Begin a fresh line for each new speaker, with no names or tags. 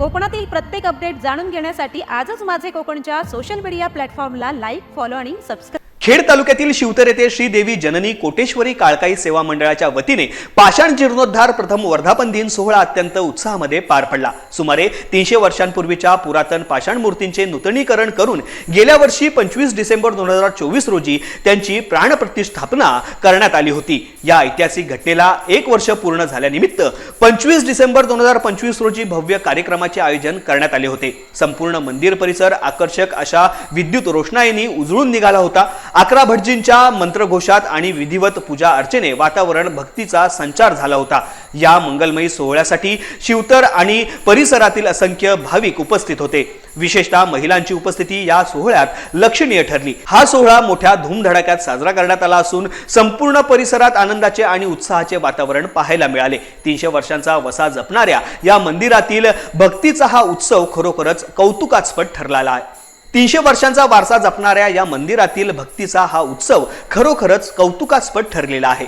कोकणातील प्रत्येक अपडेट जाणून घेण्यासाठी आजच माझे कोकणच्या सोशल मीडिया प्लॅटफॉर्मला लाईक, फॉलो आणि सबस्क्राईब.
खेड तालुक्यातील शिवतर येथे श्रीदेवी जननी कोटेश्वरी काळकाई सेवा मंडळाच्या वतीने पाषाण जीर्णोद्धार प्रथम वर्धापन दिन सोहळा अत्यंत उत्साहामध्ये पार पडला. सुमारे 300 वर्षांपूर्वीच्या पुरातन पाषाण मूर्तींचे नूतनीकरण करून गेल्या वर्षी 25 डिसेंबर 2024 रोजी त्यांची प्राणप्रतिष्ठापना करण्यात आली होती. या ऐतिहासिक घटनेला 1 वर्ष पूर्ण झाल्यानिमित्त 25 डिसेंबर 2025 रोजी भव्य कार्यक्रमाचे आयोजन करण्यात आले होते. संपूर्ण मंदिर परिसर आकर्षक अशा विद्युत रोषणाईने उजळून निघाला होता. 11 भटजींच्या मंत्रघोषात आणि विधिवत पूजा अर्चेने वातावरण भक्तीचा संचार झाला होता. या मंगलमयी सोहळ्यासाठी शिवतर आणि परिसरातील असंख्य भाविक उपस्थित होते. विशेषतः महिलांची उपस्थिती या सोहळ्यात लक्षणीय ठरली. हा सोहळा मोठ्या धूमधडाक्यात साजरा करण्यात आला असून संपूर्ण परिसरात आनंदाचे आणि उत्साहाचे वातावरण पाहायला मिळाले. 300 वर्षांचा वसा जपणाऱ्या या मंदिरातील भक्तीचा हा उत्सव खरोखरच कौतुकास्पद ठरलेला आहे. 300 वर्षांचा वारसा जपणाऱ्या या मंदिरातील भक्तीचा हा उत्सव खरोखरच कौतुकास्पद ठरलेला आहे.